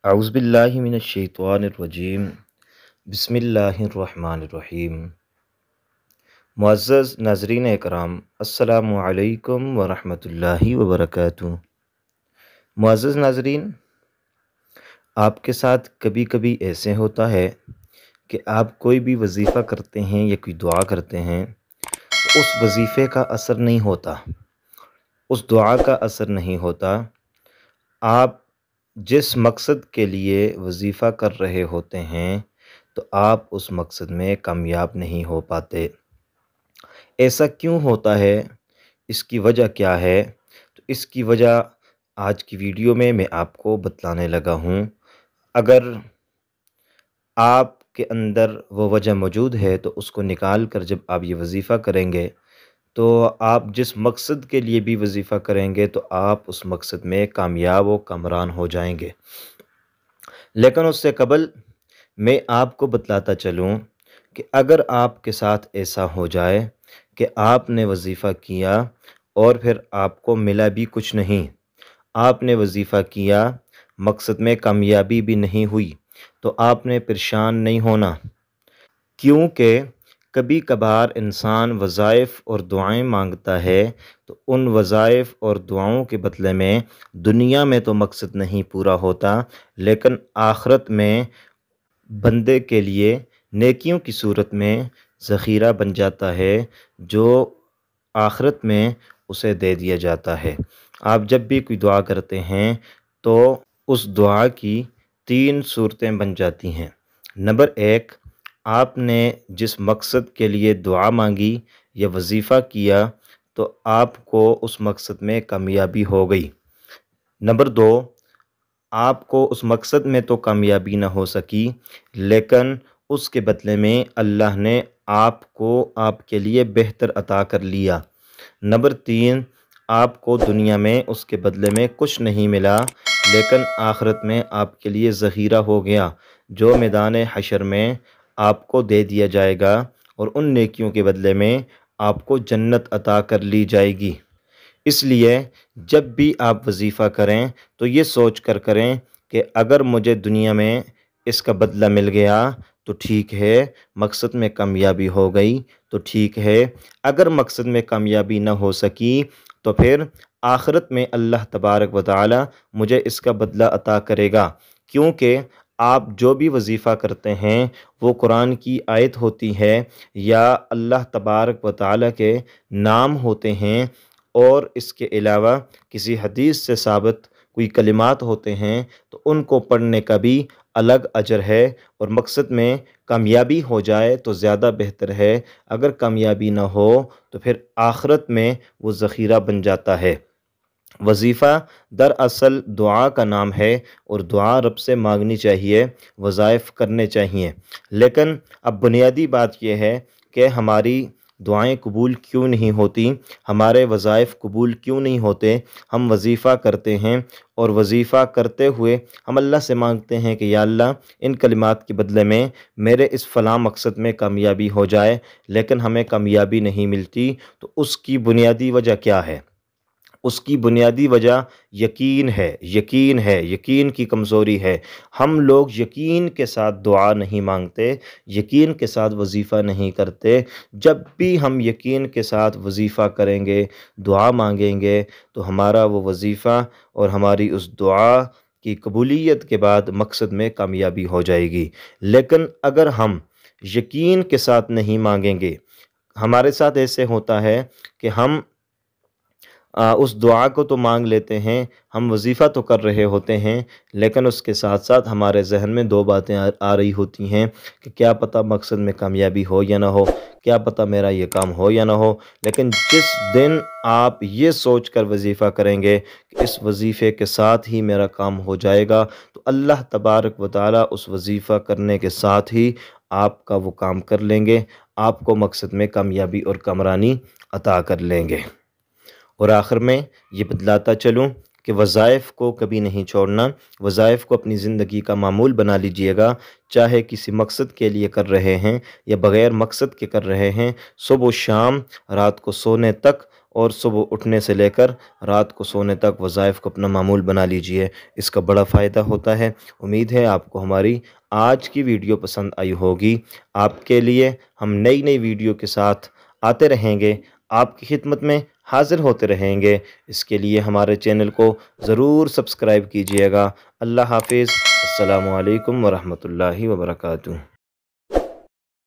अऊज़ु बिल्लाहि मिनश्शैतानिर्रजीम। बिस्मिल्लाहिर्रहमानिर्रहीम। मुअज़्ज़ज़ नाज़रीन इकराम, अस्सलामु अलैकुम व रहमतुल्लाहि व बरकातुहू। मुअज़्ज़ज़ नाज़रीन, आपके साथ कभी कभी ऐसे होता है कि आप कोई भी वजीफ़ा करते हैं या कोई दुआ करते हैं तो उस वजीफ़े का असर नहीं होता, उस दुआ का असर नहीं होता। आप जिस मकसद के लिए वजीफ़ा कर रहे होते हैं तो आप उस मकसद में कामयाब नहीं हो पाते। ऐसा क्यों होता है? इसकी वजह क्या है? तो इसकी वजह आज की वीडियो में मैं आपको बतलाने लगा हूँ। अगर आपके अंदर वो वजह मौजूद है तो उसको निकाल कर जब आप ये वजीफ़ा करेंगे तो आप जिस मकसद के लिए भी वजीफ़ा करेंगे तो आप उस मकसद में कामयाब व कामरान हो जाएंगे। लेकिन उससे कबल मैं आपको बतलाता चलूँ कि अगर आपके साथ ऐसा हो जाए कि आपने वजीफ़ा किया और फिर आपको मिला भी कुछ नहीं, आपने वजीफ़ा किया, मकसद में कामयाबी भी नहीं हुई, तो आपने परेशान नहीं होना। क्योंकि कभी कभार इंसान वज़ाइफ़ और दुआएं मांगता है तो उन वज़ाइफ़ और दुआओं के बदले में दुनिया में तो मकसद नहीं पूरा होता, लेकिन आखिरत में बंदे के लिए नेकियों की सूरत में ज़ख़ीरा बन जाता है, जो आखिरत में उसे दे दिया जाता है। आप जब भी कोई दुआ करते हैं तो उस दुआ की तीन सूरतें बन जाती हैं। नंबर एक, आपने जिस मकसद के लिए दुआ मांगी या वजीफ़ा किया तो आपको उस मकसद में कामयाबी हो गई। नंबर दो, आपको उस मकसद में तो कामयाबी ना हो सकी, लेकिन उसके बदले में अल्लाह ने आपको आपके लिए बेहतर अता कर लिया। नंबर तीन, आपको दुनिया में उसके बदले में कुछ नहीं मिला, लेकिन आखिरत में आपके लिए ज़ख़ीरा हो गया, जो मैदान हशर में आपको दे दिया जाएगा और उन नेकियों के बदले में आपको जन्नत अता कर ली जाएगी। इसलिए जब भी आप वजीफ़ा करें तो ये सोच कर करें कि अगर मुझे दुनिया में इसका बदला मिल गया तो ठीक है, मकसद में कामयाबी हो गई तो ठीक है। अगर मकसद में कामयाबी ना हो सकी तो फिर आखिरत में अल्लाह तबारक व तआला मुझे इसका बदला अता करेगा। क्योंकि आप जो भी वजीफ़ा करते हैं वो कुरान की आयत होती है या अल्लाह तबारक व तआला के नाम होते हैं, और इसके अलावा किसी हदीस से साबित कोई कलिमात होते हैं तो उनको पढ़ने का भी अलग अजर है। और मकसद में कामयाबी हो जाए तो ज़्यादा बेहतर है, अगर कामयाबी ना हो तो फिर आखिरत में वो ज़ख़ीरा बन जाता है। वजीफ़ा दरअसल दुआ का नाम है और दुआ रब से मांगनी चाहिए, वज़ाइफ़ करने चाहिए। लेकिन अब बुनियादी बात यह है कि हमारी दुआएं कबूल क्यों नहीं होती, हमारे वज़ाइफ़ कबूल क्यों नहीं होते। हम वजीफ़ा करते हैं और वजीफ़ा करते हुए हम अल्लाह से मांगते हैं कि या अल्लाह इन कलिमात के बदले में मेरे इस फ़लाँ मकसद में कामयाबी हो जाए, लेकिन हमें कामयाबी नहीं मिलती। तो उसकी बुनियादी वजह क्या है? उसकी बुनियादी वजह यकीन है, यकीन है, यकीन की कमज़ोरी है। हम लोग यकीन के साथ दुआ नहीं मांगते, यकीन के साथ वजीफ़ा नहीं करते। जब भी हम यकीन के साथ वजीफ़ा करेंगे, दुआ मांगेंगे, तो हमारा वो वजीफ़ा और हमारी उस दुआ की कबूलियत के बाद मकसद में कामयाबी हो जाएगी। लेकिन अगर हम यकीन के साथ नहीं मांगेंगे, हमारे साथ ऐसे होता है कि हम उस दुआ को तो मांग लेते हैं, हम वजीफ़ा तो कर रहे होते हैं, लेकिन उसके साथ साथ हमारे जहन में दो बातें आ रही होती हैं कि क्या पता मकसद में कामयाबी हो या ना हो, क्या पता मेरा ये काम हो या ना हो। लेकिन जिस दिन आप ये सोच कर वजीफ़ा करेंगे कि इस वजीफ़े के साथ ही मेरा काम हो जाएगा, तो अल्लाह तबारक व तआला उस वजीफ़ा करने के साथ ही आपका वो काम कर लेंगे, आपको मकसद में कामयाबी और कामरानी अता कर लेंगे। और आखिर में ये बतलाता चलूँ कि वज़ाइफ़ को कभी नहीं छोड़ना, वज़ाइफ़ को अपनी ज़िंदगी का मामूल बना लीजिएगा। चाहे किसी मकसद के लिए कर रहे हैं या बग़ैर मकसद के कर रहे हैं, सुबह शाम रात को सोने तक और सुबह उठने से लेकर रात को सोने तक वज़ाइफ को अपना मामूल बना लीजिए। इसका बड़ा फ़ायदा होता है। उम्मीद है आपको हमारी आज की वीडियो पसंद आई होगी। आपके लिए हम नई नई वीडियो के साथ आते रहेंगे, आपकी खिदमत में हाज़िर होते रहेंगे। इसके लिए हमारे चैनल को ज़रूर सब्सक्राइब कीजिएगा। अल्लाह हाफ़िज़। अस्सलामु अलैकुम वरहमतुल्लाहि वबरकातुहू।